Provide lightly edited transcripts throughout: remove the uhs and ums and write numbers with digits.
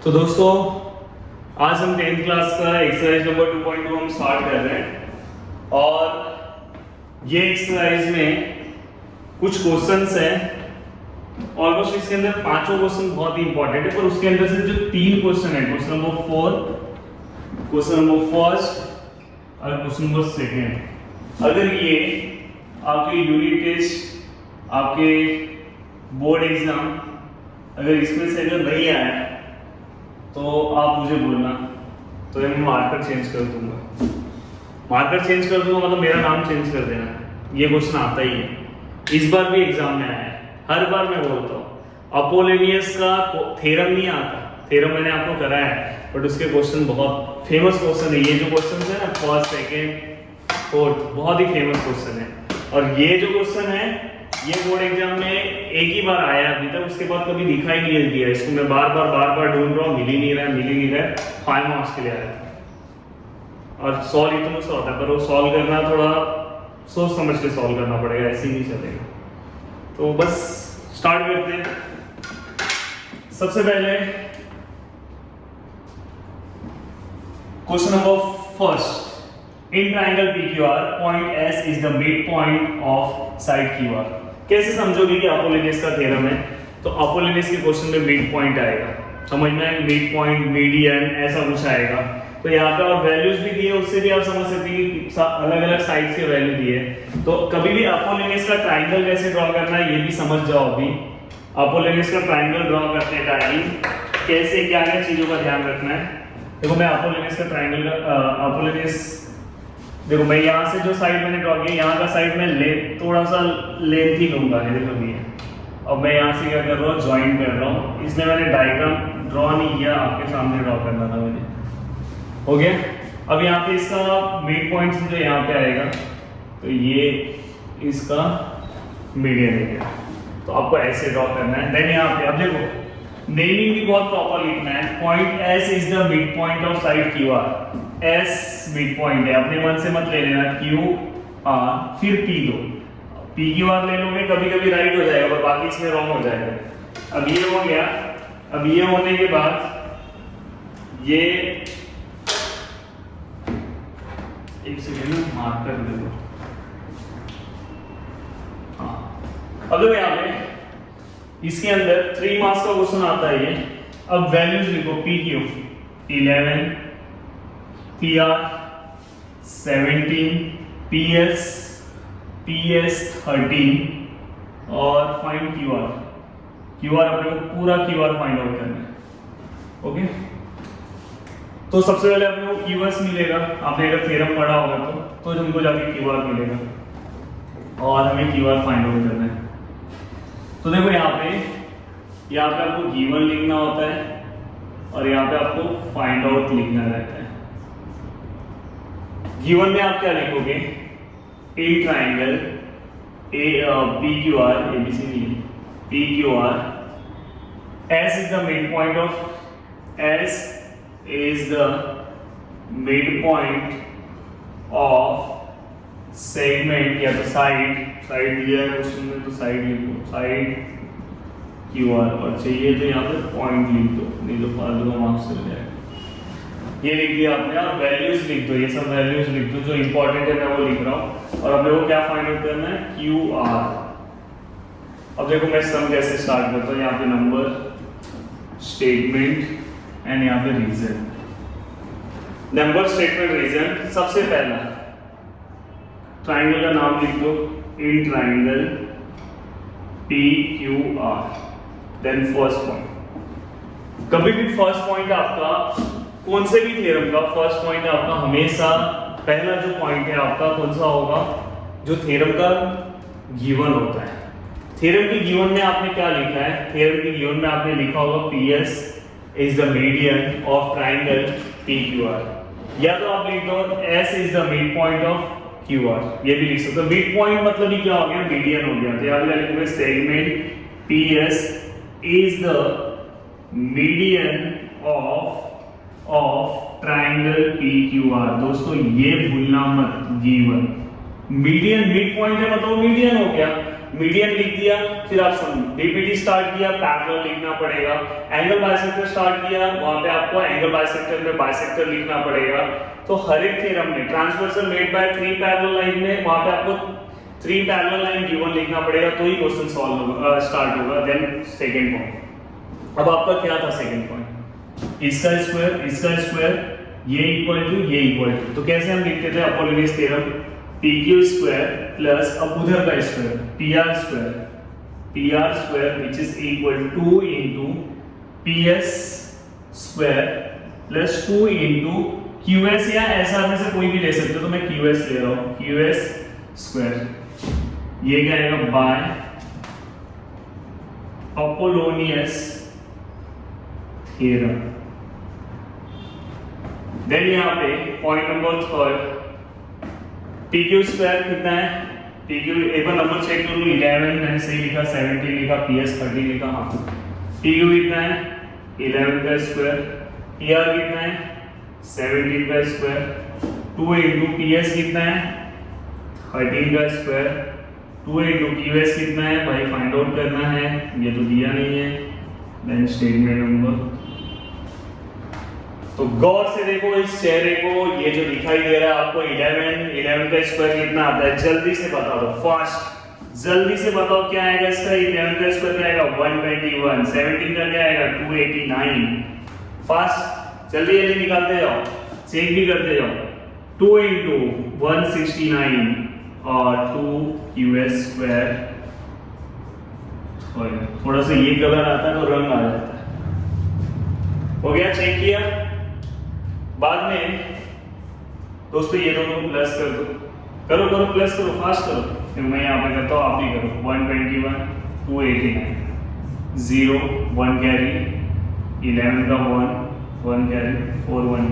तो दोस्तों आज हम 10th क्लास का एक्सरसाइज नंबर 2.2 हम स्टार्ट कर रहे हैं और ये एक्सरसाइज में कुछ क्वेश्चंस हैं। ऑलमोस्ट इसके अंदर पांचों क्वेश्चन बहुत ही इंपॉर्टेंट है, पर उसके अंदर से जो तीन क्वेश्चन है, question number 4, question number first और क्वेश्चन नंबर सेकेंड, अगर ये आपके यूनिट टेस्ट, आपके बोर्ड एग्जाम अगर इसमें से अगर नहीं आया तो आप मुझे बोलना, तो मैं मार्कर चेंज कर दूंगा। मार्कर चेंज कर दूंगा मतलब मेरा नाम चेंज कर देना। ये क्वेश्चन आता ही है, इस बार भी एग्जाम में आया है। हर बार मैं बोलता हूँ अपोलोनियस का थ्योरम नहीं आता, थ्योरम मैंने आपको कराया है, बट उसके क्वेश्चन बहुत फेमस क्वेश्चन है। ये जो क्वेश्चन है ना, फर्स्ट सेकेंड फोर्थ, बहुत ही फेमस क्वेश्चन है। और ये जो क्वेश्चन है ये बोर्ड एग्जाम में एक ही बार आया अभी तक, उसके बाद कभी दिखाई नहीं दिया। इसको मैं बार बार ढूंढ रहा हूँ, मिल ही नहीं रहा है। 5 मार्क्स के लिए आया था और सॉल्व इतना सा होता है, पर वो सॉल्व करना थोड़ा सोच समझ के सॉल्व करना पड़ेगा, ऐसे ही नहीं चलेगा। तो बस स्टार्ट करते हैं। सबसे पहले question number first, in triangle PQR point S is the midpoint of side QR। कैसे समझोगे कि अपोलोनियस का थ्योरम है? तो अपोलोनियस के क्वेश्चन में मिड पॉइंट आएगा, समझ में आएगा, मिड पॉइंट, मीडियन, ऐसा कुछ आएगा। तो यहाँ पे और वैल्यूज भी दिए, उससे भी आप समझ सकते हैं कि अलग अलग साइड्स के वैल्यू दिए। तो कभी भी अपोलोनियस का ट्राइंगल कैसे ड्रॉ करना है ये भी समझ जाओ। अभी अपोलोनियस का ट्राइंगल ड्रॉ करते टाइम कैसे क्या क्या चीजों का ध्यान रखना है। देखो मैं अपोलोनियस का ट्राइंगल अपोलोनियस, देखो मैं यहाँ से जो साइड मैंने ड्रॉ किया, यहाँ का साइड में थोड़ा सा लेंथ ही लूंगा। देखो ये अब मैं यहाँ से क्या कर रहा हूँ, ज्वाइन कर रहा हूँ। इसमें मैंने डायग्राम ड्रॉ नहीं किया, आपके सामने ड्रॉ करना था मैंने। हो गया। अब यहाँ पे इसका मिड पॉइंट जो यहाँ पे आएगा, तो ये इसका मीडियन एरिया, तो आपको ऐसे ड्रॉ करना है। देन यहाँ पे अब देखो नेमिंग भी बहुत प्रॉपर लिखना है। Point S is the mid point of side Q R. S mid point है, अपने मन से मत ले लेना। क्यू आर फिर पी दो, पी क्यू आर ले लोगे कभी कभी राइट हो जाएगा, पर बाकी इसमें रॉन्ग हो जाएगा। अब ये हो गया। अब ये होने के बाद ये एक सेकेंड मार्कर ले लो। हाँ अब देखो यहाँ पे इसके अंदर 3 मार्क्स का क्वेश्चन आता है ये। अब वैल्यूज लिखो, P Q 11, P R 17, PS 13 और find Q R. Q R अपने को पूरा क्यू आर फाइंड आउट करना है। ओके, तो सबसे पहले अपने को क्यू एस मिलेगा। आपने अगर थ्योरम पढ़ा होगा तो हमको जाके क्यू आर मिलेगा और हमें क्यू आर फाइंड आउट करना है। तो देखो यहाँ पे आपको गिवन लिखना होता है और यहाँ पे आपको फाइंड आउट लिखना रहता है। गिवन में आप क्या लिखोगे, ए triangle P Q are, ABC P Q are, S is the mid point of, S is the mid point of segment या तो साइड दिया है क्वेश्चन में, तो साइड लिखो, साइड क्यू आर। और चाहिए तो यहाँ पे पॉइंट लिख दो, नहीं तो फालतू का मार्क्स चल जाएगा। ये लिख दिया आपने, और वैल्यूज लिख दो, ये सब वैल्यूज लिख दो जो इंपॉर्टेंट है, मैं वो लिख रहा हूँ। और अब देखो क्या फाइंड आउट करना है, क्यू आर। अब देखो मैं सम कैसे स्टार्ट करता हूँ, यहाँ पे नंबर, स्टेटमेंट एंड यहाँ पे रीजन। Number, statement, reason. सबसे पहला ट्राइंगल का नाम लिख दो, in triangle P Q R. Then first point, कभी भी फर्स्ट पॉइंट आपका कौन से भी थ्योरम का फर्स्ट पॉइंट आपका हमेशा पहला जो पॉइंट है आपका कौन सा होगा, जो थ्योरम का गिवन होता है। थ्योरम की गिवन में आपने क्या लिखा है, थ्योरम की गिवन में आपने लिखा होगा PS is the median of triangle P Q are, या तो आप लिख दो S is the mid point of Q R, ये भी लिख सकते हो। मिड पॉइंट मतलब ही क्या हो गया, मीडियन हो गया। तो यहाँ पे लिखोगे segment PS is the median of triangle P Q are. दोस्तों ये भूलना मत, गिवन मीडियन मिड पॉइंट है मतलब मीडियन हो गया। मीडियन लिख दिया, फिर आप डीपीटी स्टार्ट किया, पैरेलल लिखना पड़ेगा। एंगल बाइसेक्टर स्टार्ट किया, वहां पे आपको एंगल बाइसेक्टर में बाइसेक्टर लिखना पड़ेगा। तो हर एक थ्योरम में transversal made by 3 parallel line में वहां पे आपको 3 पैरेलल लाइन गिवन लिखना पड़ेगा, तो ही क्वेश्चन सॉल्व होगा, स्टार्ट होगा। देन सेकंड पॉइंट, अब आपका क्या था सेकंड पॉइंट, इसका स्क्वायर ये इक्वल टू, तो कैसे हम लिखते थे Apollonius theorem, PQ square plus अब उधर का square PR square which is equal 2 into PS square plus 2 into QS, या ऐसा में से कोई भी ले सकते हो, तो मैं QS ले रहा हूं, QS स्क्वायर, ये क्या आएगा बाय अपोलोनियस थ्योरम। देन यहाँ पे point number third, PQ square कितना है, PQ एक बार नंबर चेक कर लो, 11 मैंने सही लिखा, 17 लिखा, PS 30 लिखा, हाँ PQ कितना है 11 का स्क्वायर, PR कितना है 17 का स्क्वायर, 2 into PS कितना है 13 का स्क्वायर, 2 into QS कितना है भाई फाइंड आउट करना है, ये तो दिया नहीं है। देन स्टेटमेंट नंबर, तो गौर से देखो इस चेहरे को, ये जो दिखाई दे रहा है आपको 11 का स्क्वायर कितना आता है, जल्दी से बता दो, फास्ट जल्दी से बताओ क्या आएगा इसका, 11 का स्क्वायर क्या आएगा 121, 17 का क्या आएगा 289, फास्ट जल्दी जल्दी निकालते जाओ, चेक भी करते जाओ, 2 into 169 और 2 QS स्क्वायर, थोड़ा सा ये कलर आता है तो रंग आ जाता है, हो गया, चेक किया। बाद में दोस्तों ये दोनों प्लस कर दो, करो प्लस करो, फास्ट करो, फिर मैं यहाँ पे करता हूँ, आप भी करो, 121 289 0 1 कैरी, 11 का 1 कैरी 4 1।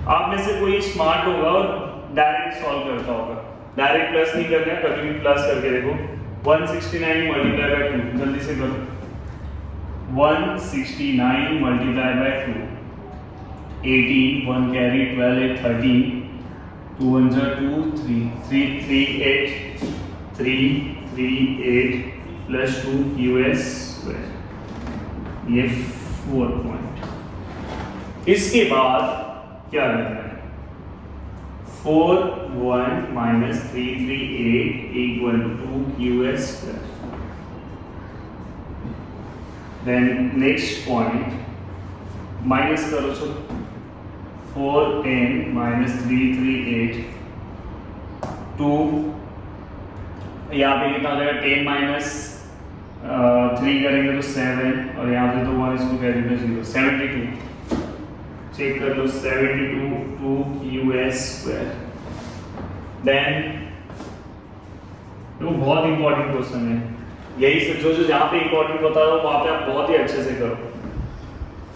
आप में से कोई स्मार्ट होगा और डायरेक्ट सॉल्व करता होगा, डायरेक्ट प्लस नहीं करना है, कभी भी प्लस करके देखो, 169 मल्टीप्लाई बाय 2, जल्दी से करो, 169 मल्टीप्लाई बाय 2, 18 1 कैरी 12 8 13, 2 1 जा 2 3 3 3 8 3 3 8 प्लस 2 QS स्क्वायर, ये 4 पॉइंट। इसके बाद क्या करना है, 4 1 minus 3 3 8 equal to 2 QS square। Then next point, minus करो, चलो 4 10 minus 3 3 8 2, यहाँ पे कितना हो जाएगा 10 minus 3 करेंगे तो 7, और यहाँ पे तो 1 इसको करेंगे 0, 72, चेक कर लो, 72 2 QS स्क्वायर। देन तो बहुत इंपॉर्टेंट क्वेश्चन है, यही से जो जहाँ पे इंपॉर्टेंट बता रहा हूँ वहाँ पे आप बहुत ही अच्छे से करो,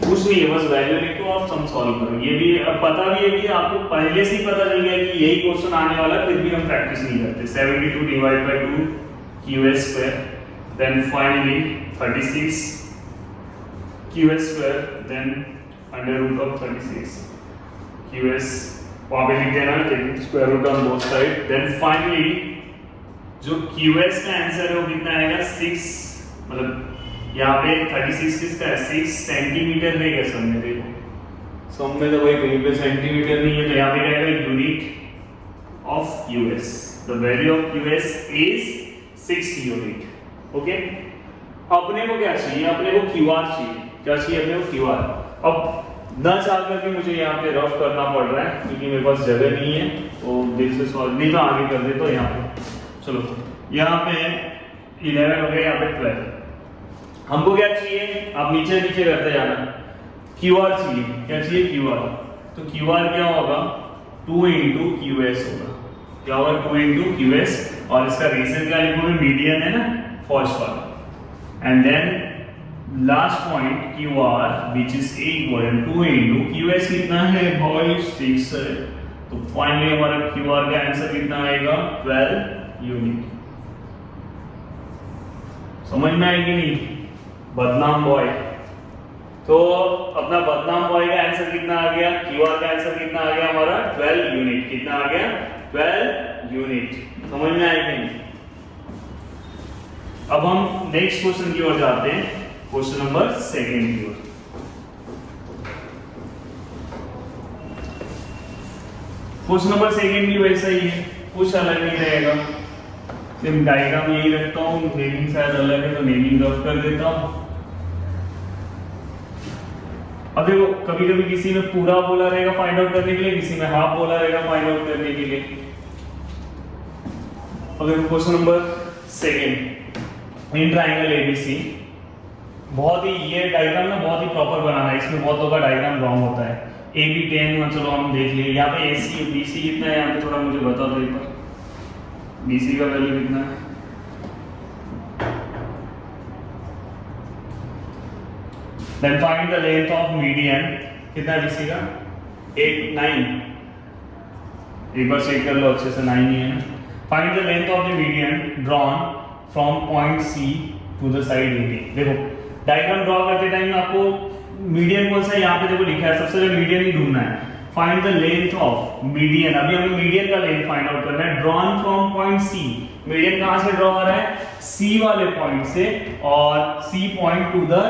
कुछ नहीं है, बस वैल्यू लिखो और सम सॉल्व करो। ये भी अब पता भी है कि आपको पहले से ही पता चल गया कि यही क्वेश्चन आने वाला, फिर भी हम प्रैक्टिस नहीं करते। 72 divide by 2 QS square, then finally 36 QS square, then under root of 36 QS, वहां पे लिख देना square root on both side. Then finally जो QS का आंसर है वो कितना आएगा 6, मतलब यहाँ पे 36 किसका है 6 सेंटीमीटर रहेगा सब में, देखो सब में तो भाई कहीं पे सेंटीमीटर नहीं है, तो यहाँ पे क्या आएगा unit of QS, the value of QS is 6 unit. Okay, अपने को क्या चाहिए, अपने को QR चाहिए, क्या चाहिए अपने को QR। अब न चाह करके मुझे यहाँ पे रफ करना पड़ रहा है क्योंकि मेरे पास जगह नहीं है, तो दिल से सॉल्व नहीं तो आगे कर दे, तो यहाँ पे चलो, यहाँ पे 11 हो गया, यहाँ पे 12, हमको क्या चाहिए, आप नीचे नीचे करते जाना, QR चाहिए, क्या चाहिए QR, तो QR क्या होगा 2 into QS होगा, क्या होगा 2 into QS, और इसका रीजन क्या लिखोगे, मीडियन है ना फर्स्ट वाला, and then last point QR which is equal to into QS कितना है भाई 6 है, तो फाइनली हमारा QR का आंसर कितना आएगा 12 यूनिट। समझ में आएगी नहीं, बदनाम बॉय, तो अपना बदनाम बॉय का आंसर कितना आ गया, QR का आंसर कितना आ गया हमारा 12 यूनिट, कितना आ गया 12 यूनिट। समझ में आएगी नहीं, अब हम नेक्स्ट क्वेश्चन की ओर जाते हैं, क्वेश्चन नंबर 2 की ओर। क्वेश्चन नंबर 2 भी वैसा ही है, कुछ अलग नहीं रहेगा। सिर्फ डायग्राम यही रखता हूँ, नेमिंग शायद अलग है तो नेमिंग रफ कर देता हूँ। अब देखो कभी कभी किसी में पूरा बोला रहेगा फाइंड आउट करने के लिए, किसी में हाफ बोला रहेगा फाइंड आउट करने के लिए। अब देखो question number 2 in triangle ABC, बहुत ही ये डायग्राम ना बहुत ही प्रॉपर बनाना है, इसमें बहुत लोगों का डायग्राम रॉन्ग होता है। ए बी 10, चलो हम देख लिए। यहाँ पे एसी बीसी कितना है, यहाँ पे थोड़ा मुझे बता दो एक बार, बीसी का वैल्यू कितना है। Then find the length of median, कितना है बीसी का? 8, 9, एक बार चेक कर लो अच्छे से, 9 ही है ना। Find the length of the median drawn from point C to the side AB। देखो डायग्राम ड्रॉ करते टाइम आपको मीडियन कौन सा है, यहाँ पे देखो लिखा है, सबसे पहले मीडियन ही ढूंढना है। Find the length of median, अभी हमें मीडियन का लेंथ फाइंड आउट करना है। Drawn from point C, median कहाँ से ड्रॉ हो रहा है? सी वाले पॉइंट से, और C point to the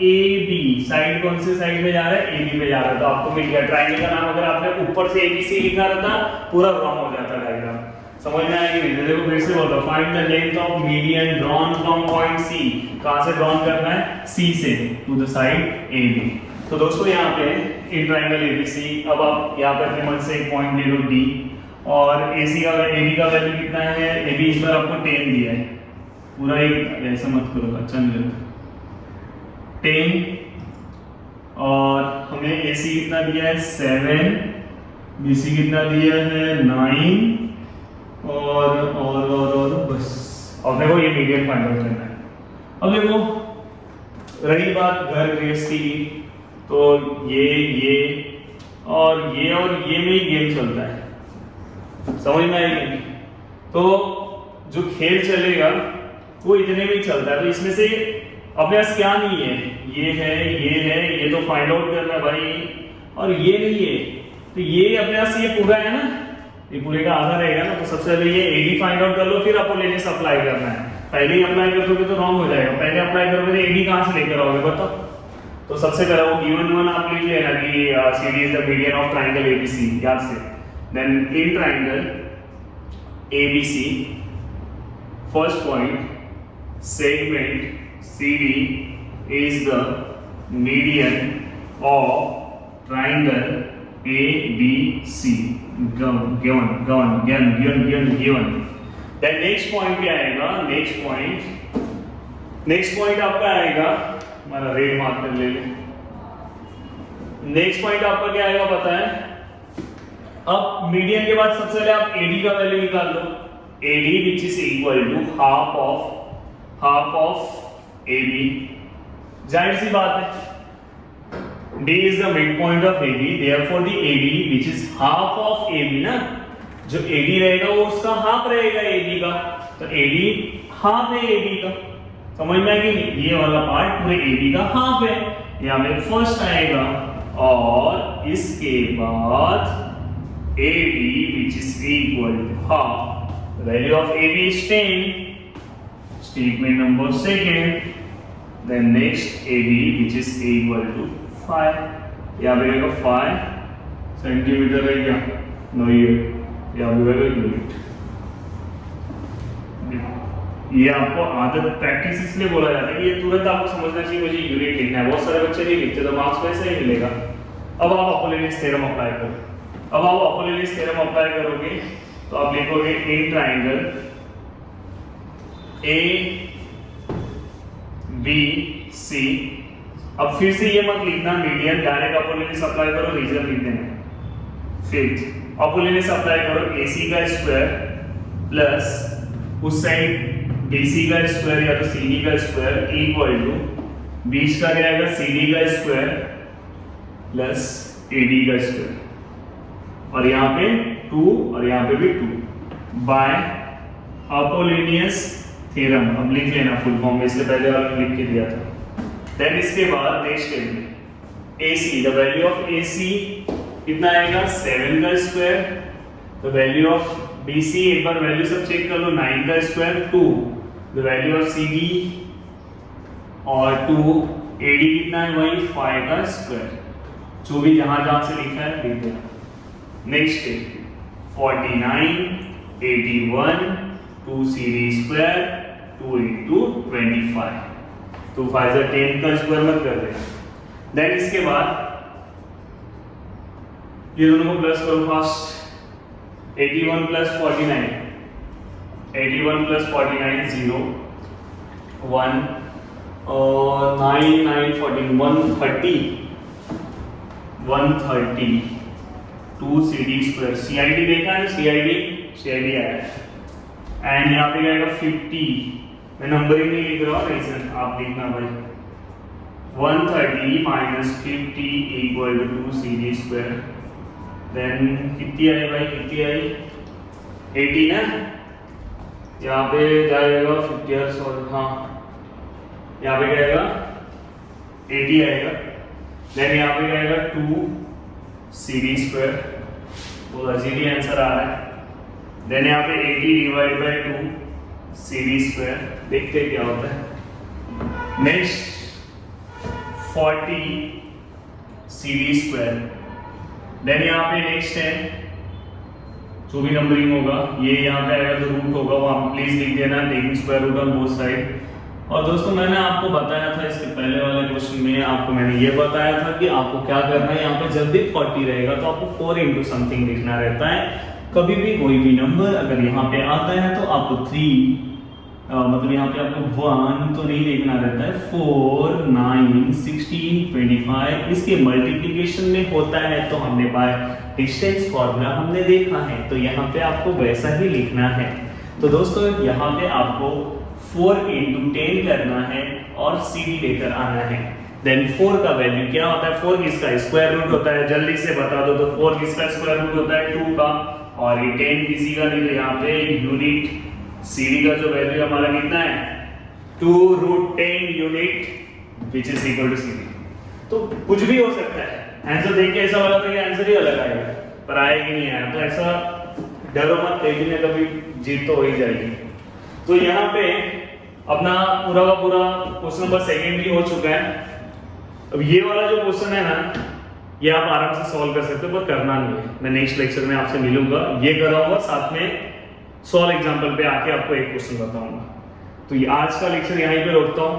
A B, side कौन से साइड में जा रहा है? ए बी में जा रहा है। तो आपको मिल गया ट्राइंगल का नाम। अगर आपने ऊपर से ए बी सी लिखा रहता पूरा रॉन्ग हो जाता डायग्राम। समझ में आएगी नहीं? देखो फिर से बोल रहा हूं, find the length of median drawn from point C, कहां से ड्रॉन करना है? सी से to the side A B. तो दोस्तों यहाँ पे इन ट्राइंगल एबीसी, अब आप यहाँ पे अपने मन से एक पॉइंट ले लो डी, और एसी का एबी का वैल्यू कितना है? एबी इस बार आपको 10 दिया है, पूरा एक ऐसा मत करो, अच्छा नहीं लगता। 10, और हमें एसी कितना दिया है? 7, बीसी कितना दिया है? 9, और बस। अब देखो ये मीडियन फाइंड आउट करना है। अब देखो रही बात घर गृहस्थी की, तो ये और ये में ही गेम चलता है, समझ में आएगी? तो जो खेल चलेगा वो इतने में ही चलता है। तो इसमें से अपने पास क्या नहीं है? ये तो फाइंड आउट करना है भाई, और ये नहीं है, तो ये अपने पास ये पूरा है ना, ये पूरे का आधा रहेगा ना। तो सबसे पहले ये एडी फाइंड आउट कर लो, फिर आपको लेने अप्लाई करना है। पहले ही अप्लाई कर दोगे तो रॉन्ग हो जाएगा, पहले अप्लाई करोगे तो एडी कहां से लेकर आओगे बताओ? तो सबसे पहले वो गिवन आप लिख लेना कि CD is the median of triangle ABC, याद से। Then in triangle ABC, first point segment CD is the median of triangle ABC, given। Then next point क्या आएगा? नेक्स्ट पॉइंट आपका आएगा, हमारा रेड मार्कर ले ले। नेक्स्ट पॉइंट आपका क्या आएगा पता है? अब मीडियन के बाद सबसे पहले आप AD का वैल्यू निकाल लो। AD which is equal to half of AB। जाहिर सी बात है, D is the midpoint of AB, therefore the AD which is half of AB ना, जो AD रहेगा वो उसका हाफ रहेगा AB का, तो AD हाफ है AB का। समझ में आएगी? ये वाला पार्ट पूरे AB का हाफ है, यहाँ पे फर्स्ट आएगा, और इसके बाद AD which is equal to half, value of AB is 10, statement number second। Then next AD which is equal to 5, यहाँ पे रहेगा 5 सेंटीमीटर रहेगा, नो ये यहाँ पे रहेगा यूनिट। ये आपको आदत प्रैक्टिस इसलिए बोला जाता है, ये तुरंत आपको समझना चाहिए मुझे यूनिट लिखना है। बहुत सारे बच्चे नहीं लिखते तो मार्क्स वैसे ही मिलेगा। अब आप अपोलोनियस थ्योरम अप्लाई करो। अब आप अपोलोनियस थ्योरम अप्लाई करोगे तो आप लिखोगे इन ट्राइंगल ABC। अब फिर से ये मत लिखना मीडियन, डायरेक्ट अपोलोनियस अप्लाई करो, रीजन लिख देना। फिर अपोलोनियस अप्लाई करो, AC का स्क्वायर प्लस उस साइड BC का स्क्वायर या तो CD का स्क्वायर इक्वल टू बीच का क्या आएगा? CD का स्क्वायर प्लस AD का स्क्वायर, और यहाँ पे 2 और यहाँ पे भी 2 बाय अपोलोनियस थ्योरम। अब लिख लेना फुल फॉर्म में, इससे पहले वाला लिख के दिया था। देन इसके बाद next step AC, the value of AC कितना आएगा? 7 का square. The value of BC एक बार वैल्यू सब चेक कर लो, 9 का square 2, the value of C D और टू ए डी कितना है भाई 5 का स्क्वायर, जो भी जहां जहां से लिखा है लिख देना। नेक्स्ट है 49 81 2 सी डी स्क्वायर 2 इंटू 25, 2 5 10 का स्क्वायर मत कर देना। देन इसके बाद ये दोनों को प्लस करो फास्ट। 81 प्लस 49 0 1 और 9 9 14 130 2 C D square, C I D देखा है, सी आई डी आया है। एंड यहाँ पे आएगा 50, मैं नंबरिंग नहीं लिख रहा हूँ, रीजन आप लिखना भाई। 130 minus 50 equal to 2 C D square. Then कितनी आई भाई, कितनी आई 80 ना, यहाँ पे जाएगा 50 और हाँ यहाँ पे जाएगा 80 आएगा। देन यहाँ पे जाएगा 2 सी डी स्क्वायर, बहुत अजीब ही आंसर आ रहा है। देन यहाँ पे 80 divide by 2 C D square, देखते हैं क्या होता है। Next 40 C D square. Then यहाँ पे नेक्स्ट है जो भी नंबरिंग होगा, ये यहाँ पे आएगा जो रूट होगा वो आप प्लीज लिख देना, taking square root on both side. और दोस्तों मैंने आपको बताया था इसके पहले वाले क्वेश्चन में, आपको मैंने ये बताया था कि आपको क्या करना है, यहाँ पे जब भी 40 रहेगा तो आपको 4 इंटू समथिंग लिखना रहता है। कभी भी कोई भी नंबर अगर यहाँ पे आता है तो आपको 3 मतलब यहाँ पे आपको 1 तो नहीं देखना रहता है, 4 9 16 25 इसके मल्टीप्लिकेशन में होता है, तो हमने बाय डिस्टेंस फॉर्मूला हमने देखा है, तो यहाँ पे आपको वैसा ही लिखना है। तो दोस्तों यहाँ पे आपको 4 इंटू 10 करना है और सी डी लेकर आना है। देन 4 का वैल्यू क्या होता है, 4 किसका स्क्वायर रूट होता है, जल्दी से बता दो। तो 4 किसका स्क्वायर रूट होता है 2 का, और ये 10 किसी का नहीं, तो यहाँ पे यूनिट सी डी का जो वैल्यू हमारा कितना है 2√10 unit which is equal to C D. तो कुछ भी हो सकता है, आंसर देख के ऐसा लगा था कि आंसर ही अलग आएगा, पर आएगा नहीं आया, तो ऐसा डरो मत, कभी ना कभी जीत तो हो ही जाएगी। तो यहाँ पे अपना पूरा का पूरा क्वेश्चन नंबर 2 भी हो चुका है। अब ये वाला जो क्वेश्चन है ना, ये आप आराम से सॉल्व कर सकते हो, पर करना नहीं है। मैं नेक्स्ट लेक्चर में आपसे मिलूंगा, ये कराऊंगा, साथ में सॉल्व एग्जाम्पल पे आके आपको एक क्वेश्चन बताऊंगा। तो ये आज का लेक्चर यहीं पे रोकता हूँ,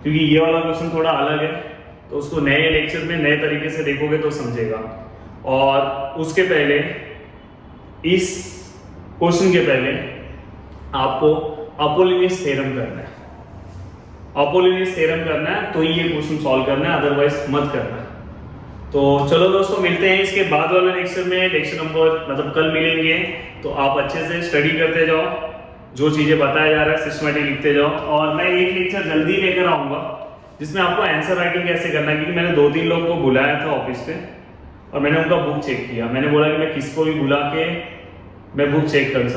क्योंकि ये वाला क्वेश्चन थोड़ा अलग है, तो उसको नए लेक्चर में नए तरीके से देखोगे तो समझेगा। और उसके पहले, इस क्वेश्चन के पहले आपको अपोलिनियस थ्योरम करना है, अपोलिनियस थ्योरम करना है तो ये क्वेश्चन सॉल्व करना है, अदरवाइज मत करना है। तो चलो दोस्तों मिलते हैं इसके बाद वाले लेक्चर में, लेक्चर नंबर मतलब कल मिलेंगे। तो आप अच्छे से स्टडी करते जाओ, जो चीजें बताया जा रहा है सिस्टमेटिक लिखते जाओ। और मैं एक लेक्चर जल्दी लेकर आऊंगा जिसमें आपको आंसर राइटिंग कैसे करना है, क्योंकि मैंने 2-3 लोग को बुलाया था ऑफिस पे और मैंने उनका बुक चेक किया। मैंने बोला कि मैं किसको भी बुला के मैं बुक चेक कर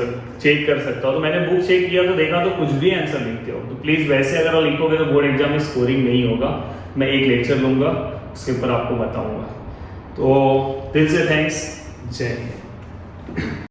सकता हूँ, तो मैंने बुक चेक किया तो देखा तो कुछ भी आंसर लिखते हो। तो प्लीज वैसे अगर आप लिखोगे तो बोर्ड एग्जाम में स्कोरिंग नहीं होगा। मैं एक लेक्चर लूंगा, उसके ऊपर आपको बताऊंगा। तो दिल से थैंक्स, जय हिंद।